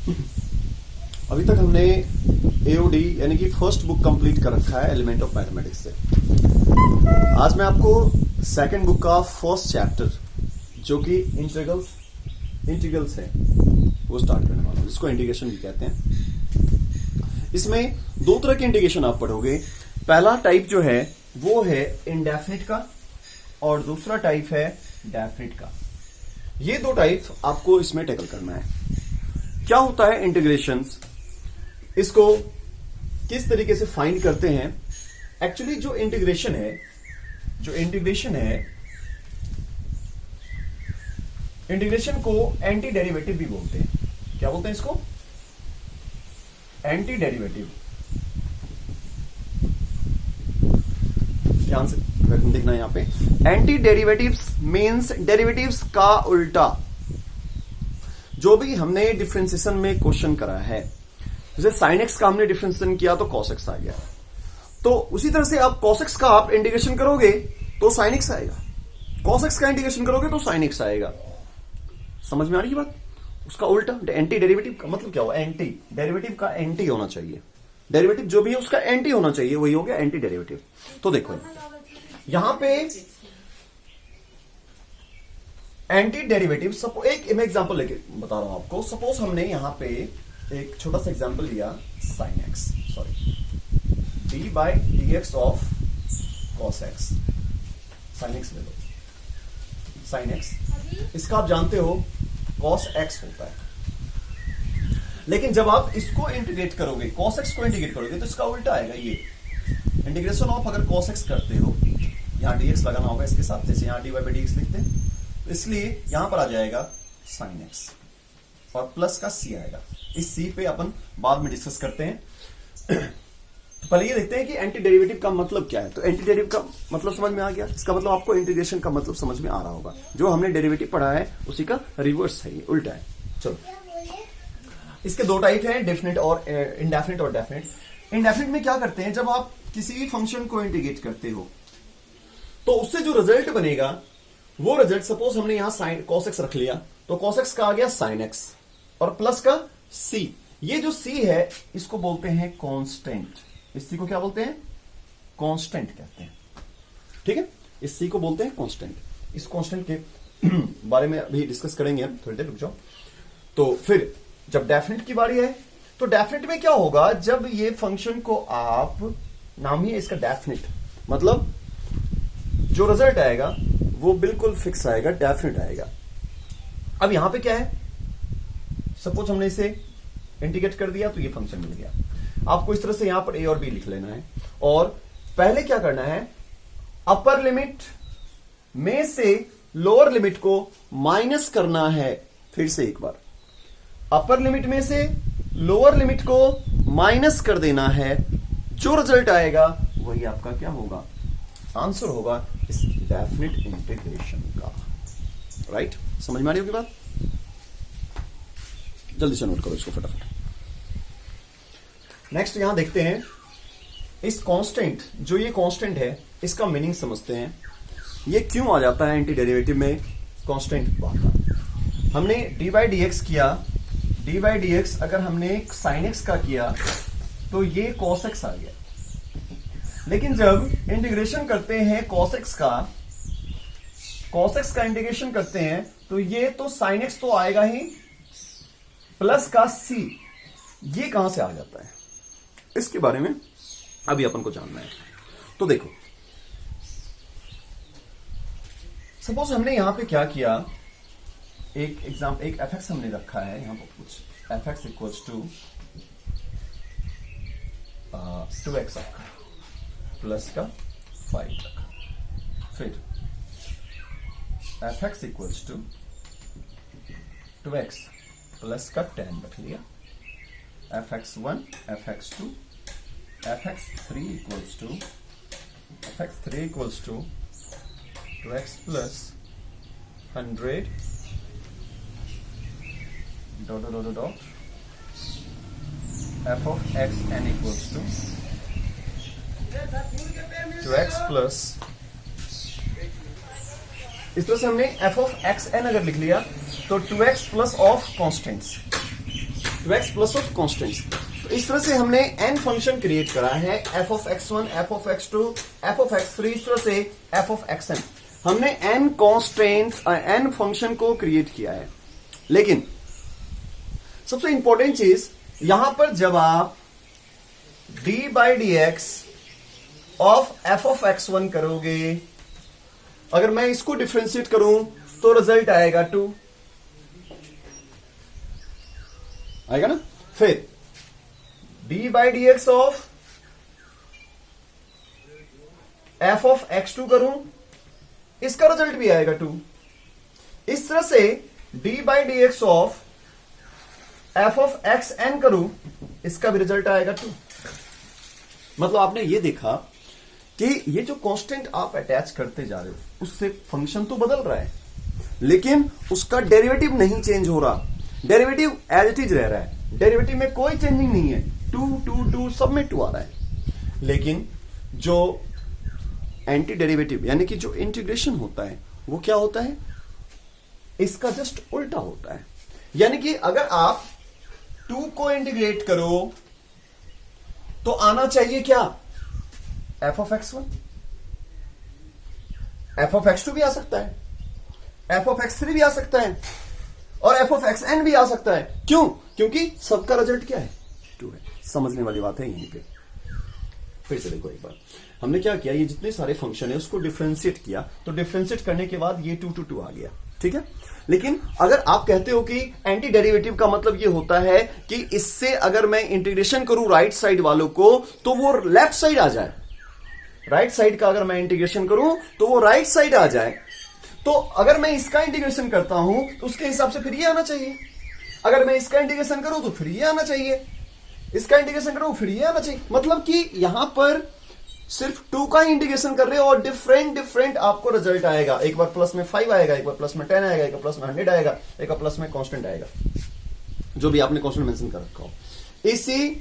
अभी तक हमने एओडी यानी कि फर्स्ट बुक कंप्लीट कर रखा है एलिमेंट ऑफ मैथमेटिक्स से। आज मैं आपको सेकंड बुक का फर्स्ट चैप्टर जो कि इंटीग्रल्स है वो स्टार्ट करने वाला हूं, जिसको इंटीग्रेशन भी कहते हैं। इसमें दो तरह के इंटीग्रेशन आप पढ़ोगे। पहला टाइप जो है वो है इंडेफिनिट का और दूसरा टाइप है डेफिनिट का। ये दो टाइप आपको इसमें टैकल करना है। क्या होता है इंटीग्रेशंस, इसको किस तरीके से फाइंड करते हैं। एक्चुअली जो इंटीग्रेशन है इंटीग्रेशन को एंटी डेरिवेटिव भी बोलते हैं। क्या बोलते हैं इसको? Anti derivative. ध्यान से देखना यहां पे, एंटी डेरिवेटिव्स मीन्स डेरिवेटिव्स का उल्टा। जो भी हमने डिफरेंशिएशन में क्वेश्चन करा है, जैसे sin x का हमने डिफरेंशिएशन किया तो cos x आ गया, तो उसी तरह से आप cos x का आप इंटीग्रेशन करोगे तो sin x आएगा, cos x का इंटीग्रेशन करोगे तो sin x आएगा। समझ में आ रही है बात? उसका उल्टा एंटी डेरिवेटिव का मतलब क्या हुआ? एंटी डेरिवेटिव का एंटी होना चाहिए, डेरिवेटिव जो भी है उसका एंटी होना चाहिए, वही हो गया एंटी डेरिवेटिव। तो देखो यहां पे एंटी डेरिवेटिव, सपोज एक मैं एग्जांपल लेके बता रहा हूं आपको। सपोज हमने यहां पे एक छोटा सा एग्जांपल लिया sin x, sorry d by dx of cos x। sin x ले लो, sin x इसका आप जानते हो cos x होता है, लेकिन जब आप इसको इंटीग्रेट करोगे, cos x को इंटीग्रेट करोगे तो इसका उल्टा आएगा। ये इंटीग्रेशन ऑफ अगर cos x करते हो, यहां dx लगाना होगा इसके साथ, जैसे यहां dy बाई dx लिखते हैं, तो इसलिए यहां पर आ जाएगा sin x और प्लस का c आएगा। इस c पे अपन बाद में डिस्कस करते हैं। तो पहले ये देखते हैं कि एंटी डेरिवेटिव का मतलब क्या है। तो एंटी डेरिवेटिव का मतलब समझ में आ गया, इसका मतलब आपको इंटीग्रेशन का मतलब समझ में आ रहा होगा। जो हमने डेरिवेटिव पढ़ा है उसी का रिवर्स है, ये उल्टा है। चलो, इसके दो टाइप हैं, डेफिनेट और इंडेफिनिट और डेफिनेट। इंडेफिनिट में क्या करते हैं, जब आप किसी फंक्शन को इंटीग्रेट करते हो तो उससे जो रिजल्ट बनेगा वो रिजल्ट, सपोज हमने यहां साइन cos x रख लिया तो cos x का आ गया sin x और प्लस का c। ये जो c है इसको बोलते हैं कांस्टेंट। इस c को क्या बोलते हैं? कांस्टेंट कहते हैं। ठीक है, इस c को बोलते हैं कांस्टेंट। इस कांस्टेंट के बारे में अभी डिस्कस करेंगे हम, थोड़ी देर रुक जाओ। तो फिर जब डेफिनेट की बारी है तो डेफिनेट में क्या होगा, जब ये फंक्शन को आप, नाम ही है इसका डेफिनेट, मतलब जो रिजल्ट आएगा वो बिल्कुल फिक्स आएगा, डेफिनेट आएगा। अब यहां पे क्या है, सपोज हमने इसे इंटीग्रेट कर दिया तो ये फंक्शन मिल गया। आपको इस तरह से यहां पर a और b लिख लेना है और पहले क्या करना है, अपर लिमिट में से लोअर लिमिट को माइनस करना है। फिर से एक बार, अपर लिमिट में से लोअर लिमिट को माइनस कर देना है। जो रिजल्ट आएगा वही आपका क्या होगा, आंसर होगा इस डेफिनेट इंटीग्रेशन का। राइट? समझ में आ रही होगी बात? जल्दी से नोट करो इसको फटाफट। नेक्स्ट यहां देखते हैं इस कांस्टेंट, जो ये कांस्टेंट है इसका मीनिंग समझते हैं। ये क्यों आ जाता है एंटी डेरिवेटिव में कांस्टेंट बात। हमने डी बाई डी एक्स किया, डी बाई डी एक्स अगर हमने साइन एक्स का किया तो ये cos x आ गया, लेकिन जब इंटीग्रेशन करते हैं cos x का इंटीग्रेशन करते हैं तो ये तो sin x तो आएगा ही, प्लस का c। ये कहां से आ जाता है, इसके बारे में अभी अपन को जानना है। तो देखो, सपोज हमने यहां पे क्या किया, एक fx हमने रखा है यहां पर, कुछ fx इक्वल्स टू 2x रखा प्लस का 5 रखा। फिर fx equals to 2x plus का 10 रख लिया। fx1, fx2, fx3 equals to 2x plus 100 dot f of xn equals to 2x plus, इस तरह से हमने f of xn अगर लिख लिया तो 2x plus of constants, 2x plus of constants. तो इस तरह से हमने n फंक्शन क्रिएट करा है, f of x1, f of x2, f of x3, इस तरह से f ऑफ xn। हमने n कॉन्स्टेंट्स n फंक्शन को क्रिएट किया है। लेकिन सबसे इंपॉर्टेंट चीज यहां पर जब आप d by D x of f of x1 करोगे, अगर मैं इसको डिफरेंशिएट करूं तो रिजल्ट आएगा 2, आएगा ना। फिर d by D x of f of x2 करूं, इसका रिजल्ट भी आएगा 2। इस तरह से d by D x of f of xn करूं, इसका भी रिजल्ट आएगा 2। मतलब आपने ये देखा कि ये जो कांस्टेंट आप अटैच करते जा रहे हो उससे फंक्शन तो बदल रहा है, लेकिन उसका डेरिवेटिव नहीं चेंज हो रहा। डेरिवेटिव एज इट इज रह रहा है, डेरिवेटिव में कोई चेंजिंग नहीं है, 2 2 2 सब में 2 आ रहा है। लेकिन जो एंटी डेरिवेटिव यानी कि जो इंटीग्रेशन होता है वो क्या होता है, इसका जस्ट उल्टा होता है। यानी कि अगर आप 2 को इंटीग्रेट करो तो आना चाहिए क्या, f of x1, f of x2 भी आ सकता है, f ऑफ x3 भी आ सकता है और f ऑफ xn भी आ सकता है। क्यों? क्योंकि सबका रिजल्ट क्या है, 2 है। समझने वाली बात है यहीं पे। फिर से देखो एक बार, हमने क्या किया, ये जितने सारे फंक्शन है उसको डिफरेंशिएट किया, तो डिफरेंशिएट करने के बाद ये 2 to 2 आ गया, ठीक है। लेकिन अगर आप कहते हो कि एंटी डेरिवेटिव का मतलब ये होता है कि इससे अगर मैं इंटीग्रेशन करूं राइट साइड वालों को तो वो लेफ्ट साइड आ जाए, राइट साइड का अगर मैं इंटीग्रेशन करूं तो वो राइट साइड आ जाए, तो अगर मैं इसका इंटीग्रेशन करता हूं तो उसके हिसाब से फिर ये आना चाहिए। अगर मैं इसका इंटीग्रेशन करूं तो फिर ये आना चाहिए, इसका इंटीग्रेशन करूं फिर ये आना चाहिए। मतलब कि यहां पर सिर्फ 2 का इंटीग्रेशन कर रहे हो और डिफरेंट आपको रिजल्ट आएगा। एक बार प्लस में 5 आएगा, एक बार प्लस में 10 आएगा, एक बार प्लस में 100 आएगा, एक बार प्लस में कांस्टेंट आएगा, जो भी आपने कांस्टेंट मेंशन कर रखा हो। इसी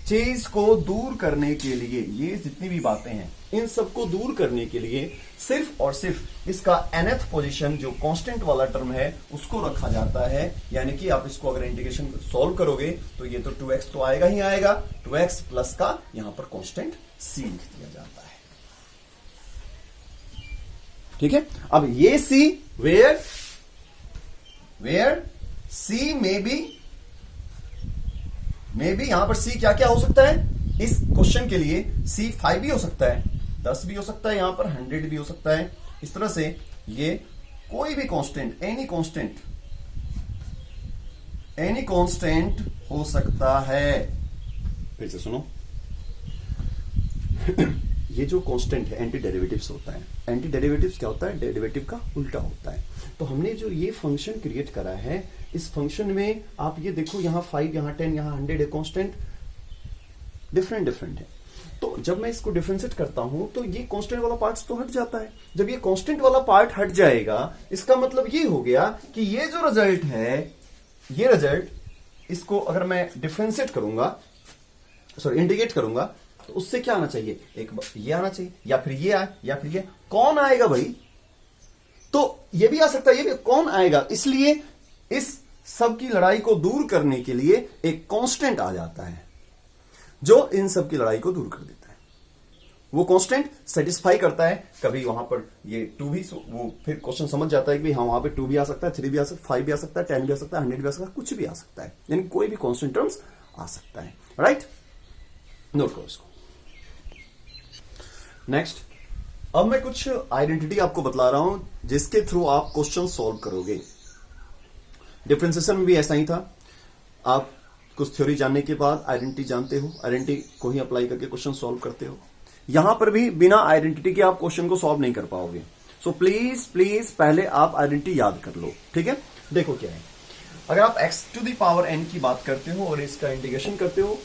चीज को दूर करने के लिए, ये जितनी भी बातें हैं इन सबको दूर करने के लिए सिर्फ और सिर्फ इसका nth पोजीशन जो कांस्टेंट वाला टर्म है उसको रखा जाता है। यानी कि आप इसको अगर इंटीग्रेशन सॉल्व करोगे तो ये तो 2x तो आएगा ही आएगा, 2x प्लस का यहां पर कांस्टेंट c लिख दिया जाता है, ठीक है। अब ये c वेयर c में भी यहां पर c क्या क्या हो सकता है, इस क्वेश्चन के लिए c 5 भी हो सकता है, 10 भी हो सकता है, यहां पर 100 भी हो सकता है। इस तरह से ये कोई भी कांस्टेंट, एनी कांस्टेंट हो सकता है। फिर से सुनो ये जो कांस्टेंट है एंटी डेरिवेटिव्स होता है। एंटी डेरिवेटिव्स क्या होता है, डेरिवेटिव का उल्टा होता है। तो हमने जो ये फंक्शन क्रिएट करा है, इस फंक्शन में आप ये देखो यहां 5, यहां 10, यहां 100 है, कांस्टेंट डिफरेंट है। तो जब मैं इसको डिफरेंशिएट करता हूं तो ये कांस्टेंट वाला पार्ट तो हट जाता है। जब ये कांस्टेंट वाला पार्ट हट जाएगा इसका मतलब ये हो गया कि ये जो रिजल्ट है, ये रिजल्ट इसको अगर मैं डिफरेंशिएट करूंगा, सॉरी इंटीग्रेट करूंगा, तो उससे क्या आना चाहिए, एक ये आना चाहिए, या फिर ये आए, या फिर ये। कौन आएगा भाई, तो ये भी आ सकता है, ये भी कौन आएगा। इसलिए इस सब की लड़ाई को दूर करने के लिए एक कांस्टेंट आ जाता है जो इन सब की लड़ाई को दूर कर देता है। वो कांस्टेंट सेटिस्फाई करता है। कभी वहां पर ये 2 भी, वो फिर क्वेश्चन समझ जाता है कि हाँ वहां पे 2 भी आ सकता है, 3 भी आ सकता है, 5 भी आ सकता है, 10 भी आ सकता है, 100 भी आ सकता है, कुछ भी आ सकता है, यानी कोई भी कांस्टेंट टर्म्स आ सकता है। राइट, नोट करो इसको। नेक्स्ट, अब मैं कुछ आइडेंटिटी आपको बतला रहा हूं जिसके थ्रू आप क्वेश्चन सॉल्व करोगे। डिफरेंशिएशन में भी ऐसा ही था, आप कुछ थ्योरी जानने के बाद आइडेंटिटी जानते हो, आइडेंटिटी को ही अप्लाई करके क्वेश्चन सॉल्व करते हो। यहां पर भी बिना आइडेंटिटी के आप क्वेश्चन को सॉल्व नहीं कर पाओगे। सो प्लीज पहले आप आइडेंटिटी याद कर लो, ठीक है। देखो क्या है, अगर आप x to the power n की बात करते हो और इसका इंटीग्रेशन करते हो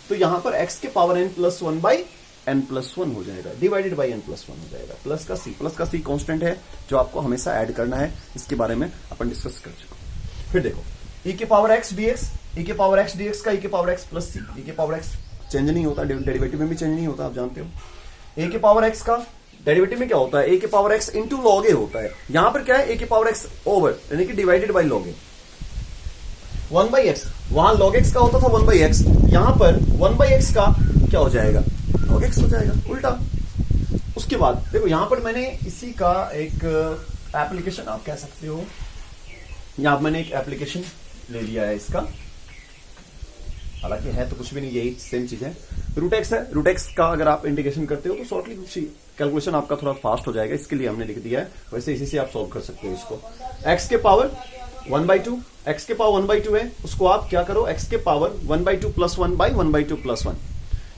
तो यहां पर x के power n plus 1 by n plus 1 हो जाएगा, डिवाइडेड बाई n प्लस 1 हो जाएगा। प्लस का c कांस्टेंट है जो आपको हमेशा ऐड करना है, इसके बारे में अपन डिस्कस कर चुके। फिर देखो e के पावर x dx, e के पावर x dx का e के power x plus c, e के पावर x चेंज नहीं होता, डेरिवेटिव में भी चेंज नहीं होता, आप जानते हो। a के पावर x का डेरिवेटिव में क्या होता है, a के पावर x इंटू लॉग ए होता है। यहां पर क्या है, a के पावर x ओवर यानी कि divided by log A. 1 by x, वहां log x का होता था 1 बाई एक्स, यहां पर 1 बाई एक्स का क्या हो जाएगा, log x हो जाएगा, उल्टा। उसके बाद देखो यहां पर मैंने इसी का एक एप्लीकेशन आप कह सकते हो, यहां पर मैंने एक एप्लीकेशन ले लिया है इसका, हालांकि है तो कुछ भी नहीं, यही सेम चीज है। रूट एक्स है, रूट एक्स का अगर आप इंटीग्रेशन करते हो तो शॉर्टली कुछ कैलकुलेशन आपका थोड़ा फास्ट हो जाएगा, इसके लिए हमने लिख दिया है। वैसे इसी से आप सॉल्व कर सकते हो इसको। एक्स के पावर 1/2, एक्स के पावर 1/2 है, उसको आप क्या करो, एक्स के पावर 1/2 प्लस 1 बाई 1/2 प्लस 1,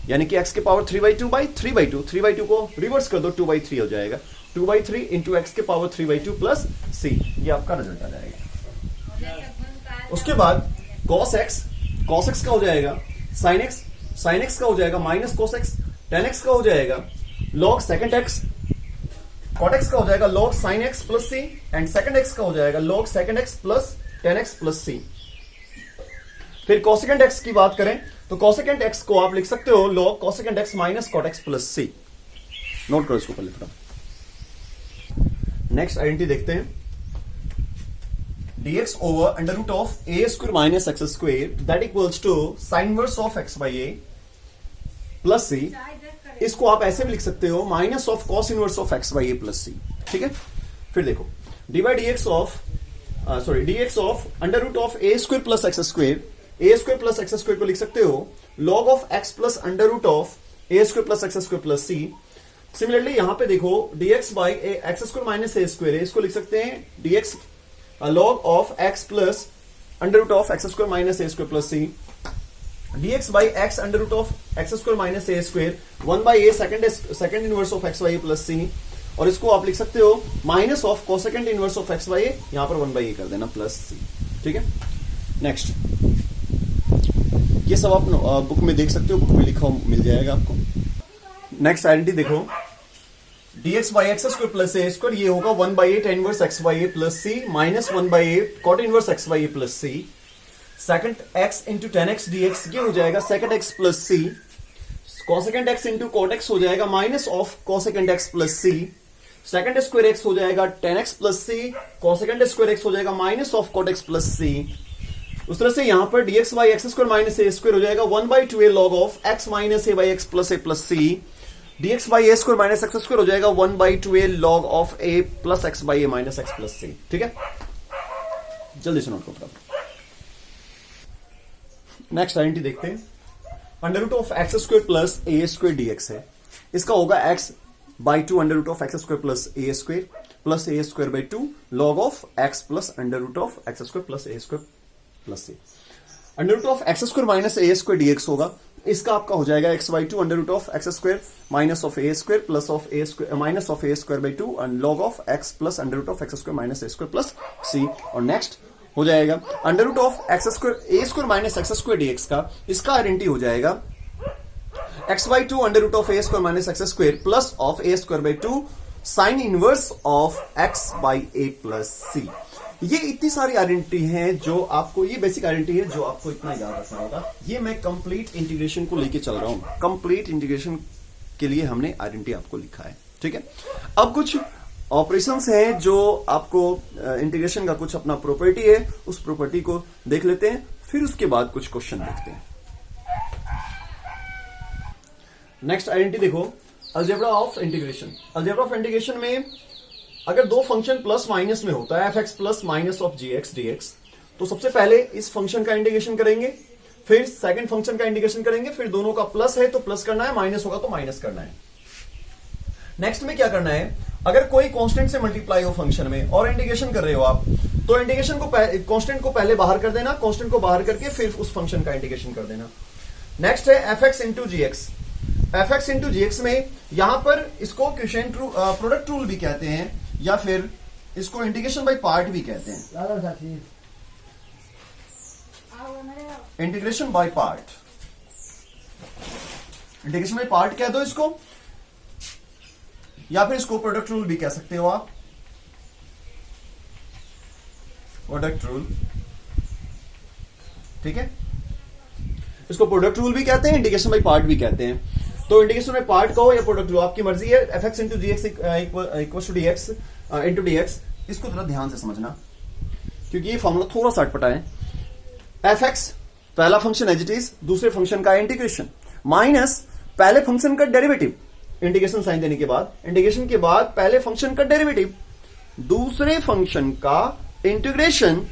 यानी कि एक्स के पावर 3/2 बाई 3/2, 3/2 को रिवर्स कर दो 2/3 हो जाएगा, 2/3 इंटू एक्स के पावर 3/2 प्लस सी, ये आपका रिजल्ट आ जाएगा। उसके बाद cos x, cos x का हो जाएगा sin x, sin x का हो जाएगा minus cos x, tan x का हो जाएगा log secant x, cot x का हो जाएगा log sin x plus c, and secant x का हो जाएगा log secant x plus tan x plus c। फिर cosecant x की बात करें तो cosecant x को आप लिख सकते हो log cosecant x minus cot x plus c। Note करो इसको पहले थोड़ा। नेक्स्ट आइडेंटिटी देखते हैं, dx over under root of a square minus x square that equals to sin inverse of x by a plus c। इसको आप ऐसे भी लिख सकते हो minus of cos inverse of x by a plus c, ठीक है। फिर देखो dy dx of under root of a square plus x square, a square plus x square को लिख सकते हो log of x plus under root of a square plus x square plus c। Similarly यहां पे देखो dx by x square minus a square है, इसको लिख सकते हैं dx log of x plus under root of x square minus a square plus c, dx by x under root of x square minus a square 1 by a second inverse of x by a plus c, और इसको आप लिख सकते हो minus of cosecant inverse of x by a, यहां पर 1 by a कर देना प्लस c, ठीक है। नेक्स्ट ये सब आप बुक में देख सकते हो, बुक में लिखा मिल जाएगा आपको। नेक्स्ट आइडेंटिटी देखो dx by x square plus a square, ये होगा 1 by a tan inverse x by a plus c minus 1 by a cot inverse x by a plus c। Second x into tan x dx ये हो जाएगा second x plus c, cosecant x into cot x हो जाएगा minus of cosecant x plus c, second square x हो जाएगा tan x plus c, cosecant square x हो जाएगा minus of cot x plus c। उस तरह से यहां पर dx by x square minus a square हो जाएगा 1/2 a log of x minus a by x plus a plus c, dx by a square minus x square हो जाएगा 1/2 a log of a plus x by a minus x plus c, ठीक है। जल्दी से note करो। Next identity देखते हैं, under root of x square plus a square dx है, इसका होगा x by 2 under root of x square plus a square by 2 log of x plus under root of x square plus a square plus c। Under root of x square minus a square dx होगा, इसका आपका हो जाएगा x by 2 under root of x square minus of a square plus of a square minus of a square by 2 and log of x plus under root of x square minus a square plus c। और next हो जाएगा under root of x square a square minus x square dx का, इसका identity हो जाएगा x by 2 under root of a square minus x square plus of a square by 2 sine inverse of x by a plus c। ये इतनी सारी identity हैं जो आपको, ये बेसिक आइडेंटिटी है जो आपको इतना याद रखना होगा। ये मैं कंप्लीट इंटीग्रेशन को लेके चल रहा हूं, कंप्लीट इंटीग्रेशन के लिए हमने आइडेंटिटी आपको लिखा है, ठीक है। अब कुछ ऑपरेशंस हैं जो आपको इंटीग्रेशन का कुछ अपना प्रॉपर्टी है, उस प्रॉपर्टी को देख लेते हैं, फिर उसके बाद कुछ क्वेश्चन देखते हैं। नेक्स्ट आइडेंटिटी देखो, algebra of integration. Algebra of integration में अगर दो फंक्शन प्लस माइनस में होता है f(x) plus minus of gx dx, तो सबसे पहले इस फंक्शन का इंटीग्रेशन करेंगे, फिर सेकंड फंक्शन का इंटीग्रेशन करेंगे, फिर दोनों का प्लस है तो प्लस करना है, माइनस होगा तो माइनस करना है। नेक्स्ट में क्या करना है, अगर कोई कांस्टेंट से मल्टीप्लाई हो फंक्शन में और इंटीग्रेशन कर रहे हो आप, तो इंटीग्रेशन को कांस्टेंट को पहले बाहर कर देना, कांस्टेंट को बाहर करके फिर उस फंक्शन का इंटीग्रेशन कर देना। नेक्स्ट है f(x) into gx। f(x) into gx में यहां पर इसको क्वोशिएंट प्रोडक्ट रूल भी कहते हैं, या फिर इसको इंटीग्रेशन बाय पार्ट भी कहते हैं। Integration by part, integration by part कह दो इसको, या फिर इसको प्रोडक्ट रूल भी कह सकते हो आप, प्रोडक्ट रूल, ठीक है। इसको प्रोडक्ट रूल भी कहते हैं, इंटीग्रेशन बाय पार्ट भी कहते हैं। तो इंटीग्रेशन बाय पार्ट कहो या प्रोडक्ट रूल, आपकी मर्जी है। f(x) into g x equal to dx into dx, इसको थोड़ा ध्यान से समझना क्योंकि ये फॉर्मूला थोड़ा सा अटपटा है। एफ एक्स पहला फंक्शन एज इट इज, दूसरे फंक्शन का इंटीग्रेशन, माइनस पहले फंक्शन का डेरिवेटिव, इंटीग्रेशन साइन देने के बाद, इंटीग्रेशन के बाद पहले फंक्शन का डेरिवेटिव, दूसरे फंक्शन का इंटीग्रेशन,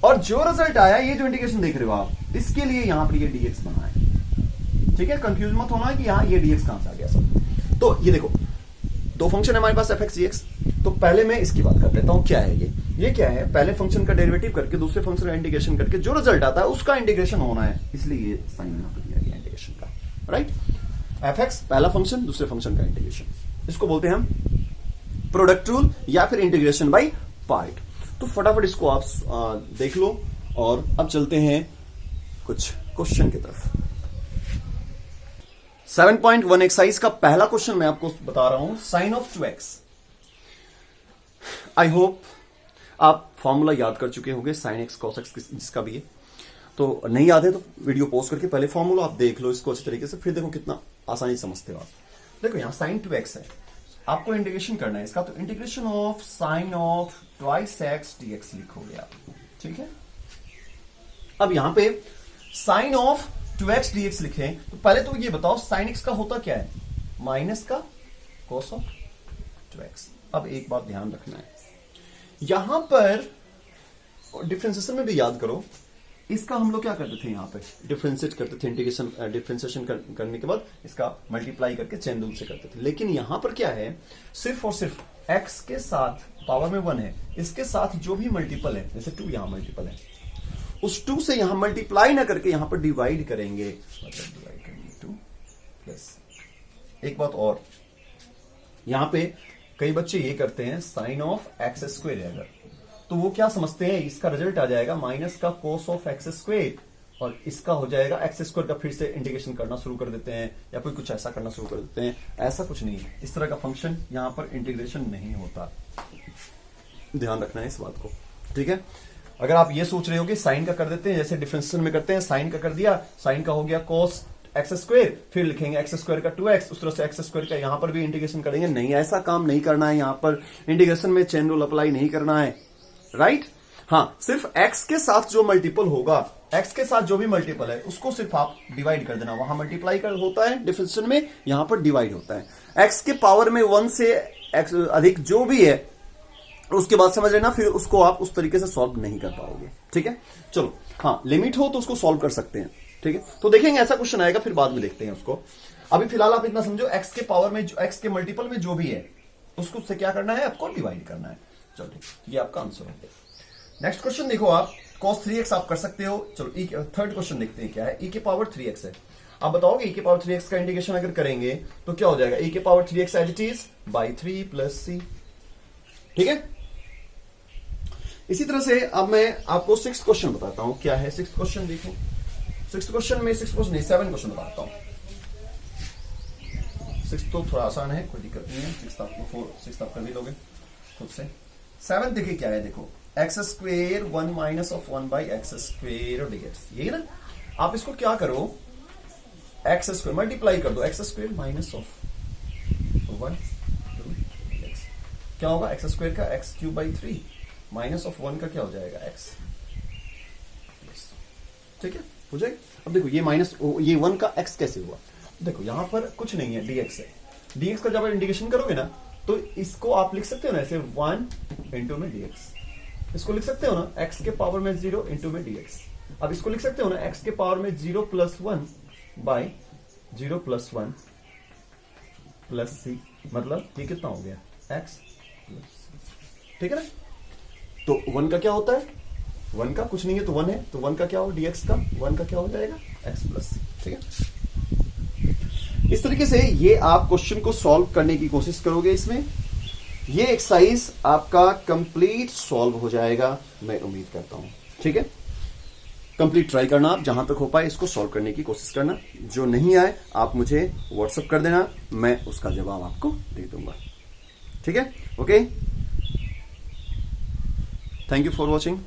और जो रिजल्ट आया, ये जो इंटीग्रेशन देख रहे हो आप, इसके लिए यहां पर ये डीएक्स बना है। ठीक है, कंफ्यूज मत होना कि यहां ये डीएक्स कहां से आ गया सब। तो ये देखो, दो फंक्शन है हमारे पास एफ एक्स जी एक्स। तो पहले मैं इसकी बात कर लेता हूं, क्या है ये क्या है, पहले फंक्शन का डेरिवेटिव करके दूसरे फंक्शन का इंटीग्रेशन करके जो रिजल्ट आता है उसका इंटीग्रेशन होना है, इसलिए ये साइन यहां पर दिया गया इंटीग्रेशन का, राइट। एफ एक्स पहला फंक्शन, दूसरे फंक्शन का इंटीग्रेशन, इसको बोलते हैं हम प्रोडक्ट रूल या फिर इंटीग्रेशन बाय पार्ट। तो फटाफट इसको आप देख लो और अब चलते हैं कुछ क्वेश्चन की तरफ। 7.1 एक्सरसाइज का पहला क्वेश्चन मैं आपको बता रहा हूं, sine of 2x। I hope आप फॉर्मूला याद कर चुके होंगे, साइन एक्स कॉस एक्स जिसका भी है। तो नहीं याद है तो वीडियो पॉज करके पहले फॉर्मूला आप देख लो इसको अच्छी तरीके से, फिर देखो कितना आसानी से समझते हो आप। देखो यहां साइन 2x है, आपको इंटीग्रेशन करना है इसका, तो integration of sine of twice x dx लिखोगे आप। ठीक है, अब यहां पे साइन ऑफ 2x dx लिखें, तो पहले तो ये बताओ साइन x का होता क्या है, माइनस का cos ऑफ 2x। अब एक बात ध्यान रखना है, यहां पर डिफरेंशिएशन में भी याद करो, इसका हम लोग क्या करते थे, यहां पे डिफरेंशिएट करते थे, इंटीग्रेशन डिफरेंशिएशन करने के बाद इसका मल्टीप्लाई करके चेन रूल से करते थे। लेकिन यहां पर क्या है, सिर्फ और सिर्फ x के साथ पावर में 1 है, इसके साथ जो भी मल्टीपल है, जैसे 2 यहां मल्टीपल है, उस 2 से यहां मल्टीप्लाई ना करके यहां पर डिवाइड करेंगे, मतलब डिवाइड करेंगे 2 प्लस। एक बात और, यहां पे कई बच्चे ये करते हैं, साइन ऑफ एक्स स्क्वायर है अगर, तो वो क्या समझते हैं, इसका रिजल्ट आ जाएगा माइनस का कोस ऑफ एक्स स्क्वायर, और इसका हो जाएगा एक्स स्क्वायर का, फिर से इंटीग्रेशन करना शुरू कर देते हैं या फिर कुछ ऐसा करना शुरू कर देते हैं। ऐसा कुछ नहीं है, इस तरह का फंक्शन यहां पर इंटीग्रेशन नहीं होता, ध्यान रखना है इस बात को। ठीक है, अगर आप ये सोच रहे हो कि साइन का कर देते हैं, जैसे डिफरेंशिएशन में करते हैं, साइन का कर दिया, साइन का हो गया कोस एक्स स्क्वायर, फिर लिखेंगे एक्स स्क्वायर का 2x, उस तरह से एक्स स्क्वायर का यहां पर भी इंटीग्रेशन करेंगे, नहीं, ऐसा काम नहीं करना है, यहां पर इंटीग्रेशन में चेन रूल अप्लाई नहीं करना है, राइट। हाँ, सिर्फ x के साथ जो मल्टीपल होगा, x के साथ जो भी मल्टीपल है उसको सिर्फ आप डिवाइड कर देना, वहां मल्टीप्लाई कर होता है डिफरेंशिएशन में, यहां पर डिवाइड होता है। x के पावर में 1 से x अधिक जो भी है, उसके बाद समझ लेना, फिर उसको आप उस तरीके से सॉल्व नहीं कर पाओगे। ठीक है, चलो, हाँ, लिमिट हो तो उसको सॉल्व कर सकते हैं। ठीक है, तो देखेंगे ऐसा क्वेश्चन आएगा, फिर बाद में देखते हैं उसको। अभी फिलहाल आप इतना समझो, x के पावर में, एक्स के मल्टीपल में जो भी है उसको उससे क्या करना है, आपको डिवाइड करना है। चलो ठीक, ये आपका आंसर हो गया। नेक्स्ट क्वेश्चन देखो आप, cos 3x आप कर सकते हो। चलो थर्ड क्वेश्चन देखते हैं क्या है, e के पावर 3x है। आप बताओगे e के पावर 3x का इंटीग्रेशन अगर करेंगे तो क्या हो जाएगा, e के power 3x as it is by 3 plus c। ठीक है, इसी तरह से अब मैं आपको 6th क्वेश्चन बताता हूं, क्या है 6th क्वेश्चन। देखो 6th क्वेश्चन में 6th क्वेश्चन नहीं, 7 क्वेश्चन बताता हूं। 6th तो थोड़ा आसान है, कोई दिक्कत नहीं है, 6th आपको 6th आप कर भी लोगे खुद से। 7 देखिए क्या है, देखो x square 1 minus of 1 by x square dx, यही ना। आप इसको क्या करो, एक्स स्क्वेयर मल्टीप्लाई कर दो, x square minus of 1 x, क्या होगा, एक्स स्क्वेयर का x cube by 3 minus of 1 का क्या हो जाएगा, एक्स। ठीक है, हो जाएगा। अब देखो ये माइनस, ये 1 का एक्स कैसे हुआ, देखो यहां पर कुछ नहीं है, डीएक्स है। डीएक्स का जब आप इंटीग्रेशन करोगे ना, तो इसको आप लिख सकते हो ना ऐसे 1 इंटू में डीएक्स, इसको लिख सकते हो ना x के पावर में 0 इंटू में dx। अब इसको लिख सकते हो ना x के पावर में 0 plus 1 by 0 plus 1 plus c, मतलब ये कितना हो गया, x प्लस c। ठीक है ना, तो 1 का क्या होता है, 1 का कुछ नहीं है तो 1 है, तो 1 का क्या हो, dx का 1 का क्या हो जाएगा, x प्लस c। ठीक है, इस तरीके से ये आप क्वेश्चन को सॉल्व करने की कोशिश करोगे, इसमें ये एक्सरसाइज आपका कंप्लीट सॉल्व हो जाएगा, मैं उम्मीद करता हूं। ठीक है, कंप्लीट ट्राई करना, आप जहां तक हो पाए इसको सॉल्व करने की कोशिश करना। जो नहीं आए आप मुझे व्हाट्सएप कर देना, मैं उसका जवाब आपको दे दूंगा। ठीक है, okay, thank you for watching.